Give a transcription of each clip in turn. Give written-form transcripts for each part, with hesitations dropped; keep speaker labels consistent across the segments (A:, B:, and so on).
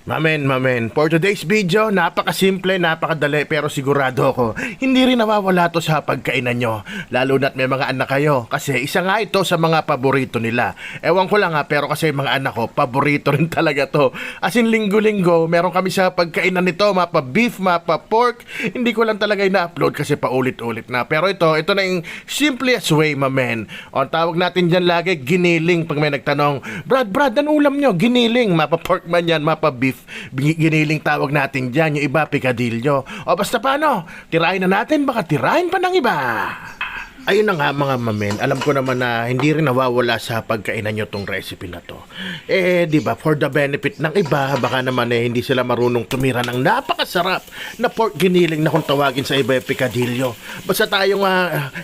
A: Mamen, for today's video, napakasimple, napakadali, pero sigurado ako, hindi rin nawawala to sa pagkainan nyo. Lalo na't may mga anak kayo, kasi isa nga ito sa mga paborito nila. Ewan ko lang ha, pero kasi mga anak ko, paborito rin talaga to. As in, linggo-linggo, meron kami sa pagkainan nito, mapa beef, mapa pork. Hindi ko lang talaga ina-upload kasi paulit-ulit na. Pero ito na yung simplest way, mamen. O, ang tawag natin dyan lagi, giniling. Pag may nagtanong, Brad, anong ulam nyo? Giniling, mapa pork man yan, mapa beef. Giniling tawag natin dyan, yung iba pikadilyo. O basta paano, tirahin na natin, baka tirahin pa ng iba. Ayun na nga mga mamen, alam ko naman na hindi rin nawawala sa pagkainan nyo tong recipe na to. Di ba, for the benefit ng iba, baka naman hindi sila marunong tumira ng napakasarap na pork giniling na kung tawagin sa iba pikadilyo. Basta tayong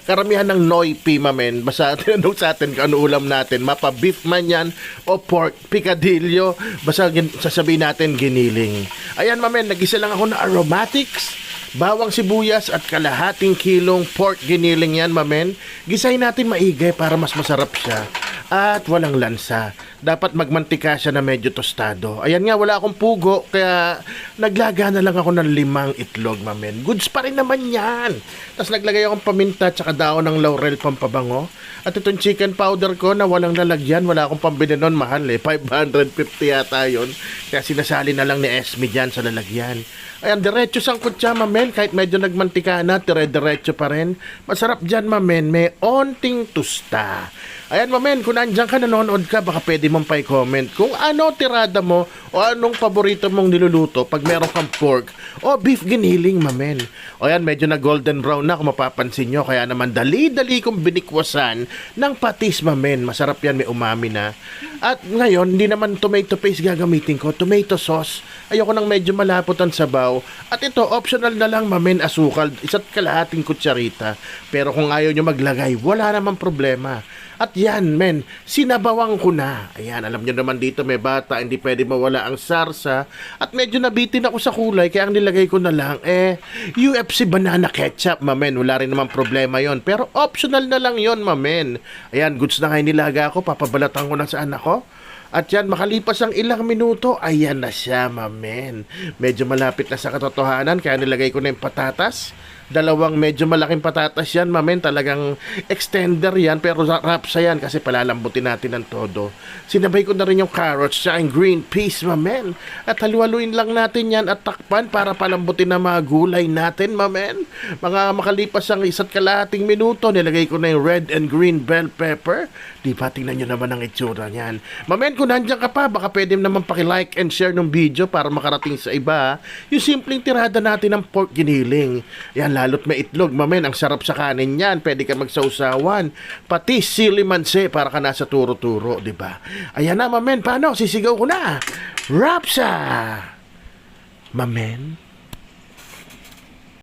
A: karamihan ng Noipi mamen, basta tinanong sa atin kung ano ulam natin, mapa beef man yan o pork pikadilyo, basta sasabihin natin giniling. Ayan mamen, nag-isa lang ako na aromatics, bawang sibuyas at kalahating kilong pork giniling yan, mamen. Gisahin natin maigay para mas masarap siya. At walang lansa. Dapat magmantika siya na medyo tostado. Ayan nga, wala akong pugo, kaya naglaga na lang ako ng 5 itlog, mamen. Goods pa rin naman yan. Tapos naglagay akong paminta at daon ng laurel pampabango. At itong chicken powder ko na walang lalagyan, wala akong pambili nun, mahal 550 yata yun. Kaya sinasali na lang ni Esme dyan sa lalagyan. Ayan, diretso sangkot siya, mamen. Kahit medyo nagmantika na, dire-diretso pa rin. Masarap dyan, mamen. May onting tusta. Ayan, mamen, kung nandiyan ka, nanonood ka, baka pwede mong pa-comment kung ano tirada mo o anong paborito mong niluluto pag meron kang pork o beef giniling, mamen. O yan, medyo na golden brown na kung mapapansin nyo. Kaya naman, dali-dali kong binikwasan ng patis, mamen. Masarap yan, may umami na. At ngayon, hindi naman tomato paste gagamitin ko. Tomato sauce. Ayoko nang medyo malapot ang sabaw. At ito, optional na lang, mamen, asukal. 1 kalahating kutsarita. Pero kung ayaw nyo maglagay, wala namang problema. At yan, men, sinabawang ko na. Ayan, alam nyo naman dito may bata, hindi pwede mawala ang sarsa. At medyo nabitin ako sa kulay, kaya ang nilagay ko na lang, UFC banana ketchup, mamen. Wala rin naman problema yon. Pero optional na lang yon, mamen. Ayan, goods na nga nilaga ko, papabalatan ko na sa anak ko. At yan, makalipas ang ilang minuto, ayan na siya, mamen. Medyo malapit na sa katotohanan, kaya nilagay ko na yung patatas. 2 medyo malaking patatas yan, mamen. Talagang extender yan, pero rapsa yan kasi palalambutin natin ng todo. Sinabay ko na rin yung carrots sa green peas, mamen. At halu-haluin lang natin yan at takpan para palambutin na mga gulay natin, mamen. Mga makalipas ang 1 kalahating minuto, nilagay ko na yung red and green bell pepper. Di ba, tingnan nyo naman ang itsura niyan. Mamen, kung nandiyan ka pa, baka pwede naman paki-like and share ng video para makarating sa iba. Yung simpleng tirada natin ng pork giniling. Yan, lalo't may itlog, mamen. Ang sarap sa kanin yan. Pwede ka magsausawan. Pati sili manse para ka nasa turo-turo, di ba? Ayan na, mamen. Paano? Sisigaw ko na. Rapsa! Mamen?